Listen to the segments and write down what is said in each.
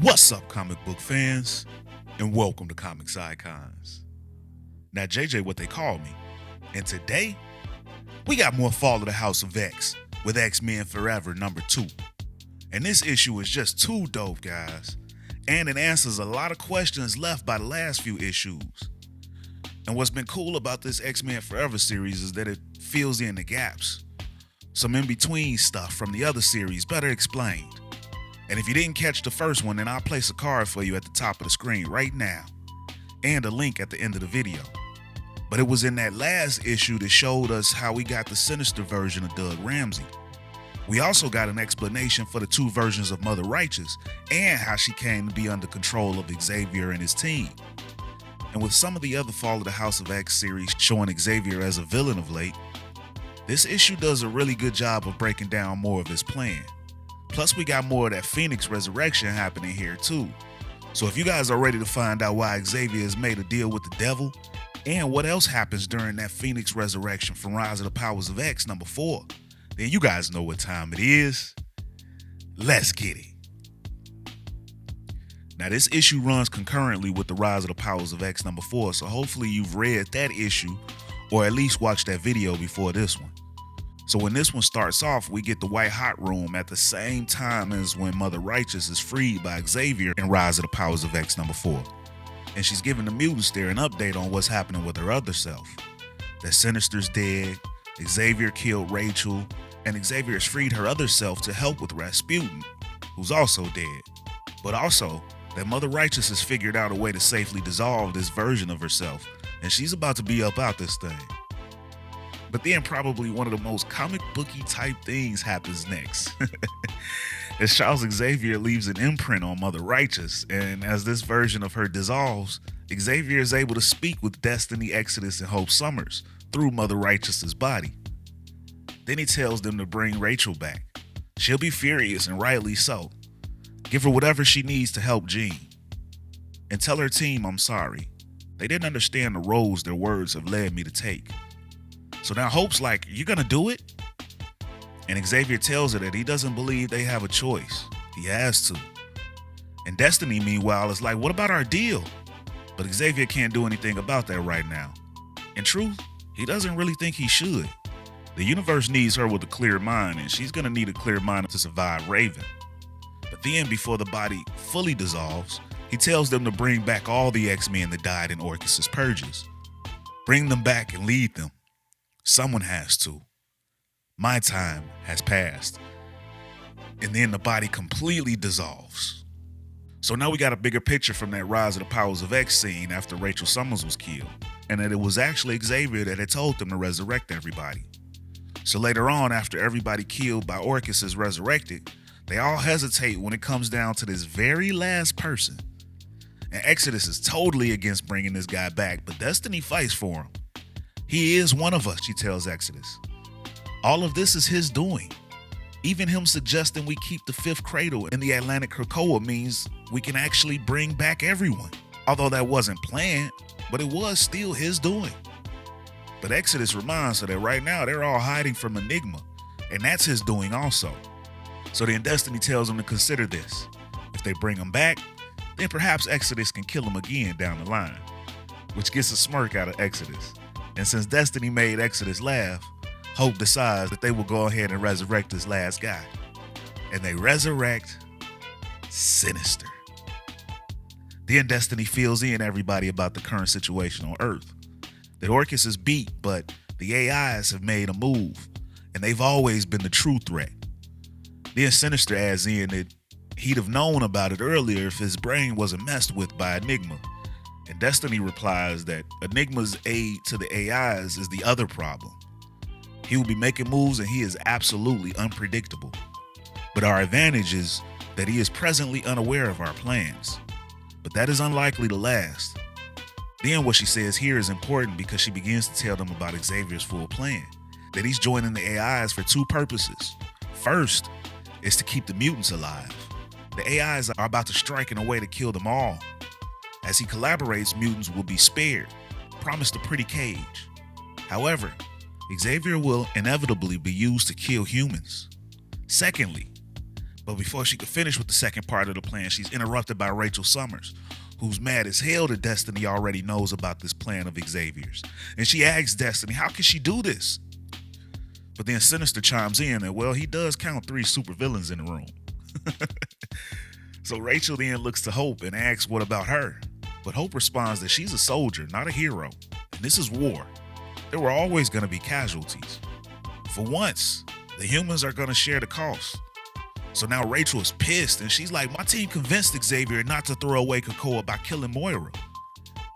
What's up, comic book fans, and welcome to Comics Icons. Now, JJ, what they call me, and today we got more Fall of the House of X with X-Men Forever #2. And this issue is just too dope, guys, and it answers a lot of questions left by the last few issues. And what's been cool about this X-Men Forever series is that it fills in the gaps. Some in-between stuff from the other series better explained. And if you didn't catch the first one, then I'll place a card for you at the top of the screen right now, and a link at the end of the video. But it was in that last issue that showed us how we got the Sinister version of Doug Ramsey. We also got an explanation for the two versions of Mother Righteous and how she came to be under control of Xavier and his team. And with some of the other Fall of the House of X series showing Xavier as a villain of late, this issue does a really good job of breaking down more of his plan. Plus, we got more of that Phoenix resurrection happening here too. So if you guys are ready to find out why Xavier has made a deal with the devil, and what else happens during that Phoenix resurrection from Rise of the Powers of X #4, then you guys know what time it is. Let's get it. Now, this issue runs concurrently with the Rise of the Powers of X #4, so hopefully you've read that issue, or at least watched that video before this one. So when this one starts off, we get the White Hot Room at the same time as when Mother Righteous is freed by Xavier in Rise of the Powers of X #4. And she's giving the mutants there an update on what's happening with her other self. That Sinister's dead, Xavier killed Rachel, and Xavier has freed her other self to help with Rasputin, who's also dead. But also, that Mother Righteous has figured out a way to safely dissolve this version of herself, and she's about to be up out this thing. But then probably one of the most comic booky type things happens next. As Charles Xavier leaves an imprint on Mother Righteous, and as this version of her dissolves, Xavier is able to speak with Destiny, Exodus, and Hope Summers through Mother Righteous's body. Then he tells them to bring Rachel back. She'll be furious, and rightly so. Give her whatever she needs to help Jean. And tell her team I'm sorry. They didn't understand the roads their words have led me to take. So now Hope's like, you gonna do it? And Xavier tells her that he doesn't believe they have a choice. He has to. And Destiny, meanwhile, is like, what about our deal? But Xavier can't do anything about that right now. In truth, he doesn't really think he should. The universe needs her with a clear mind, and she's gonna need a clear mind to survive Raven. But then, before the body fully dissolves, he tells them to bring back all the X-Men that died in Orchis' purges. Bring them back and lead them. Someone has to. My time has passed. And then the body completely dissolves. So now we got a bigger picture from that Rise of the Powers of X scene after Rachel Summers was killed, and that it was actually Xavier that had told them to resurrect everybody. So later on, after everybody killed by Orchis is resurrected, they all hesitate when it comes down to this very last person. And Exodus is totally against bringing this guy back, but Destiny fights for him. He is one of us, she tells Exodus. All of this is his doing. Even him suggesting we keep the fifth cradle in the Atlantic Krakoa means we can actually bring back everyone. Although that wasn't planned, but it was still his doing. But Exodus reminds her that right now they're all hiding from Enigma, and that's his doing also. So then Destiny tells him to consider this. If they bring him back, then perhaps Exodus can kill him again down the line, which gets a smirk out of Exodus. And since Destiny made Exodus laugh, Hope decides that they will go ahead and resurrect this last guy. And they resurrect Sinister. Then Destiny fills in everybody about the current situation on Earth. That Orchis is beat, but the AIs have made a move, and they've always been the true threat. Then Sinister adds in that he'd have known about it earlier if his brain wasn't messed with by Enigma. And Destiny replies that Enigma's aid to the AIs is the other problem. He will be making moves and he is absolutely unpredictable. But our advantage is that he is presently unaware of our plans. But that is unlikely to last. Then what she says here is important because she begins to tell them about Xavier's full plan. That he's joining the AIs for two purposes. First is to keep the mutants alive. The AIs are about to strike in a way to kill them all. As he collaborates, mutants will be spared, promised a pretty cage. However, Xavier will inevitably be used to kill humans. Secondly, But before she could finish with the second part of the plan, she's interrupted by Rachel Summers, who's mad as hell that Destiny already knows about this plan of Xavier's. And she asks Destiny, how can she do this? But then Sinister chimes in that, well, he does count 3 supervillains in the room. So Rachel then looks to Hope and asks what about her? But Hope responds that she's a soldier, not a hero. And this is war. There were always going to be casualties. For once, the humans are going to share the cost. So now Rachel is pissed and she's like, my team convinced Xavier not to throw away Krakoa by killing Moira.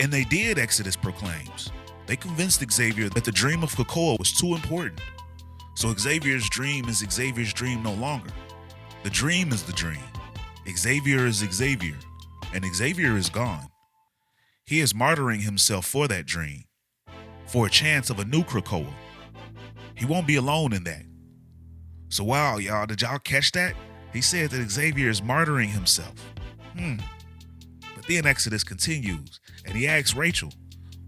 And they did, Exodus proclaims. They convinced Xavier that the dream of Krakoa was too important. So Xavier's dream is Xavier's dream no longer. The dream is the dream. Xavier is Xavier, and Xavier is gone. He is martyring himself for that dream, for a chance of a new Krakoa. He won't be alone in that. So wow, y'all, did y'all catch that? He said that Xavier is martyring himself. But then Exodus continues, and he asks Rachel,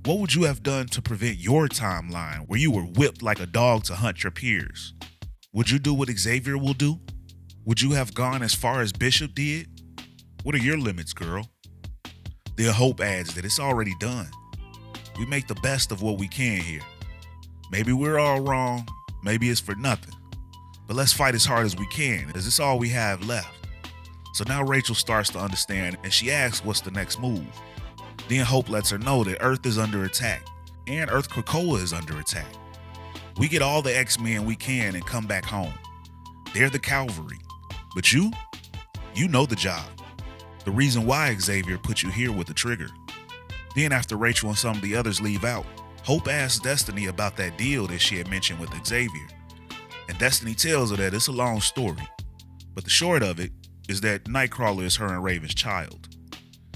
what would you have done to prevent your timeline where you were whipped like a dog to hunt your peers? Would you do what Xavier will do? Would you have gone as far as Bishop did? What are your limits, girl? Then Hope adds that it's already done. We make the best of what we can here. Maybe we're all wrong, maybe it's for nothing. But let's fight as hard as we can, as it's all we have left. So now Rachel starts to understand, and she asks what's the next move. Then Hope lets her know that Earth is under attack, and Earth Krakoa is under attack. We get all the X-Men we can and come back home. They're the cavalry. But you know the job. The reason why Xavier put you here with the trigger. Then after Rachel and some of the others leave out, Hope asks Destiny about that deal that she had mentioned with Xavier. And Destiny tells her that it's a long story. But the short of it is that Nightcrawler is her and Raven's child.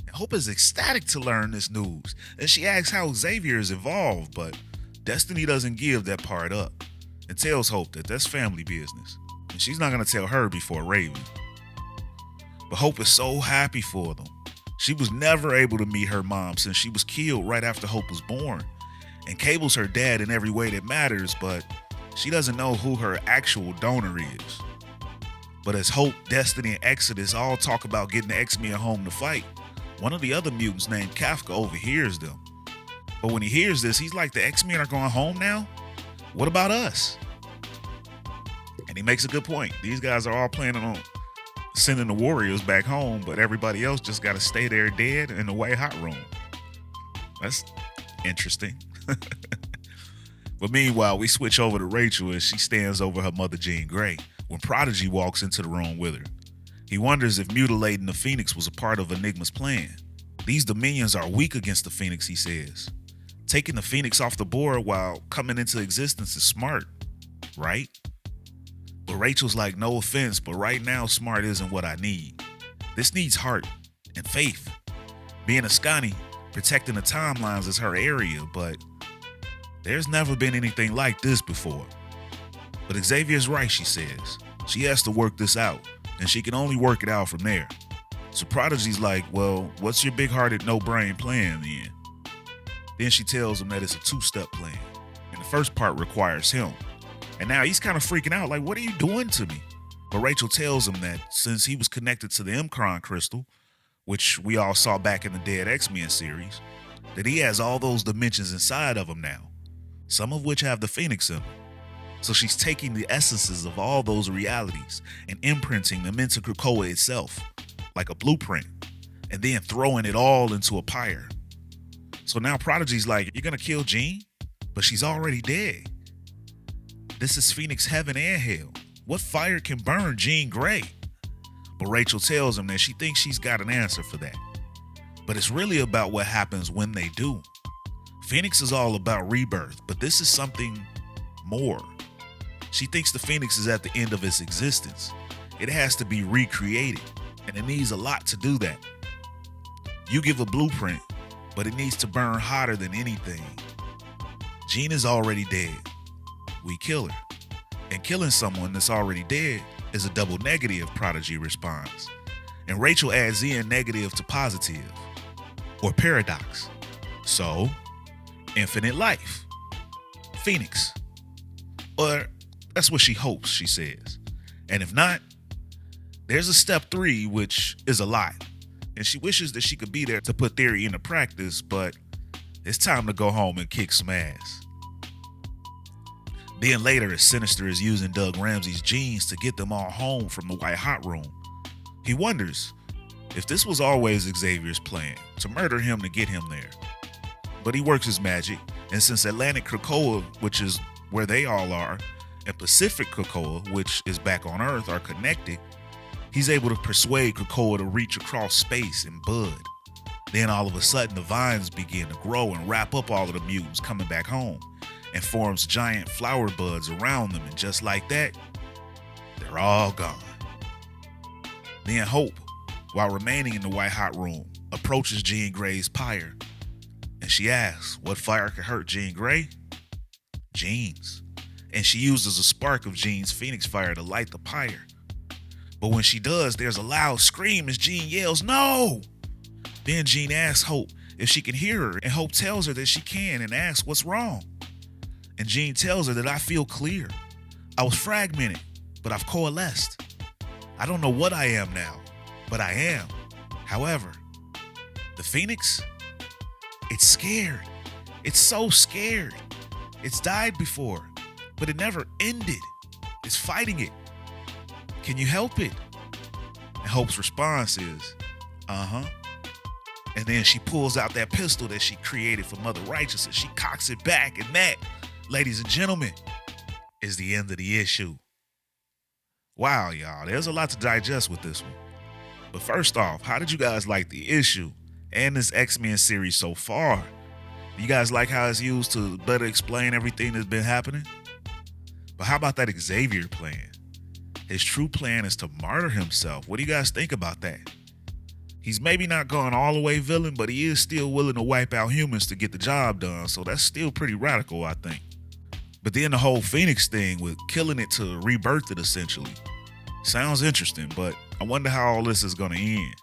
And Hope is ecstatic to learn this news. And she asks how Xavier is involved, but Destiny doesn't give that part up. And tells Hope that that's family business. And she's not going to tell her before Raven. But Hope is so happy for them. She was never able to meet her mom since she was killed right after Hope was born. And Cable's her dad in every way that matters, but she doesn't know who her actual donor is. But as Hope, Destiny, and Exodus all talk about getting the X-Men home to fight, one of the other mutants named Kafka overhears them. But when he hears this, he's like, the X-Men are going home now? What about us? And he makes a good point. These guys are all planning on sending the Warriors back home, but everybody else just got to stay there dead in the white hot room. That's interesting. But meanwhile, we switch over to Rachel as she stands over her mother, Jean Grey, when Prodigy walks into the room with her. He wonders if mutilating the Phoenix was a part of Enigma's plan. These Dominions are weak against the Phoenix, he says. Taking the Phoenix off the board while coming into existence is smart, right? But Rachel's like, no offense, but right now smart isn't what I need. This needs heart and faith. Being a Scotty, protecting the timelines is her area, but there's never been anything like this before. But Xavier's right, she says. She has to work this out, and she can only work it out from there. So Prodigy's like, well, what's your big-hearted, no-brain plan then? Then she tells him that it's a 2-step plan, and the first part requires him. And now he's kind of freaking out, like, what are you doing to me? But Rachel tells him that since he was connected to the Mcron crystal, which we all saw back in the Dead X-Men series, that he has all those dimensions inside of him now, some of which have the Phoenix in them. So she's taking the essences of all those realities and imprinting them into Krakoa itself, like a blueprint, and then throwing it all into a pyre. So now Prodigy's like, you're gonna kill Jean? But she's already dead. This is Phoenix heaven and hell. What fire can burn Jean Grey? But Rachel tells him that she thinks she's got an answer for that. But it's really about what happens when they do. Phoenix is all about rebirth, but this is something more. She thinks the Phoenix is at the end of its existence. It has to be recreated, and it needs a lot to do that. You give a blueprint, but it needs to burn hotter than anything. Jean is already dead. We kill her. And killing someone that's already dead is a double negative, Prodigy responds. And Rachel adds in negative to positive, or paradox. So, infinite life. Phoenix. Or that's what she hopes, she says. And if not, There's a step 3, which is a lot, and she wishes that she could be there to put theory into practice, but it's time to go home and kick some ass. Then later, as Sinister is using Doug Ramsey's genes to get them all home from the White Hot Room, he wonders if this was always Xavier's plan, to murder him to get him there. But he works his magic, and since Atlantic Krakoa, which is where they all are, and Pacific Krakoa, which is back on Earth, are connected, he's able to persuade Krakoa to reach across space and bud. Then all of a sudden, the vines begin to grow and wrap up all of the mutants coming back home, and forms giant flower buds around them, and just like that, they're all gone. Then Hope, while remaining in the White Hot Room, approaches Jean Grey's pyre, and she asks what fire can hurt Jean Grey? Jean's. And she uses a spark of Jean's Phoenix fire to light the pyre. But when she does, there's a loud scream as Jean yells, "No!" Then Jean asks Hope if she can hear her, and Hope tells her that she can and asks what's wrong. And Jean tells her that I feel clear. I was fragmented, but I've coalesced. I don't know what I am now, but I am. However, the Phoenix, it's scared. It's so scared. It's died before, but it never ended. It's fighting it. Can you help it? And Hope's response is, And then she pulls out that pistol that she created for Mother Righteous, and she cocks it back, and that, ladies and gentlemen, is the end of the issue. Wow, y'all, there's a lot to digest with this one. But first off, how did you guys like the issue and this X-Men series so far? Do you guys like how it's used to better explain everything that's been happening? But how about that Xavier plan? His true plan is to martyr himself. What do you guys think about that? He's maybe not going all the way villain, but he is still willing to wipe out humans to get the job done. So that's still pretty radical, I think. But then the whole Phoenix thing with killing it to rebirth it essentially. Sounds interesting, but I wonder how all this is going to end.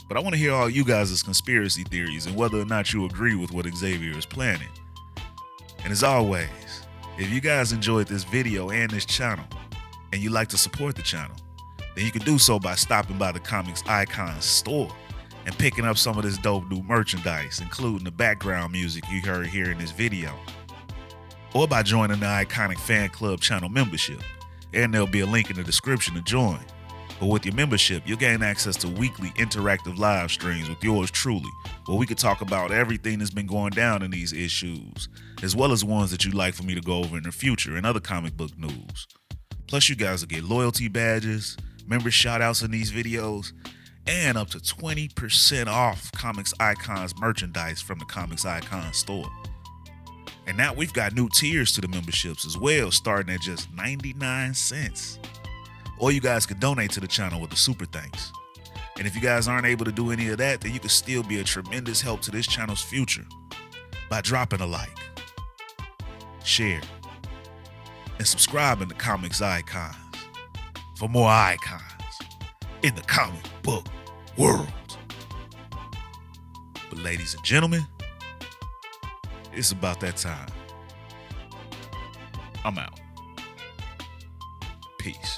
But I want to hear all you guys' conspiracy theories and whether or not you agree with what Xavier is planning. And as always, if you guys enjoyed this video and this channel, and you'd like to support the channel, then you can do so by stopping by the Comics Icons store and picking up some of this dope new merchandise, including the background music you heard here in this video. Or by joining the Iconic Fan Club channel membership, and there'll be a link in the description to join. But with your membership, you'll gain access to weekly interactive live streams with yours truly, where we could talk about everything that's been going down in these issues, as well as ones that you'd like for me to go over in the future and other comic book news. Plus, you guys will get loyalty badges, member shoutouts in these videos, and up to 20% off Comics Icons merchandise from the Comics Icons store. And now we've got new tiers to the memberships as well, starting at just 99 cents. Or you guys could donate to the channel with a super thanks. And if you guys aren't able to do any of that, then you can still be a tremendous help to this channel's future by dropping a like, share, and subscribing to Comics Icons for more icons in the comic book world. But ladies and gentlemen, it's about that time. I'm out. Peace.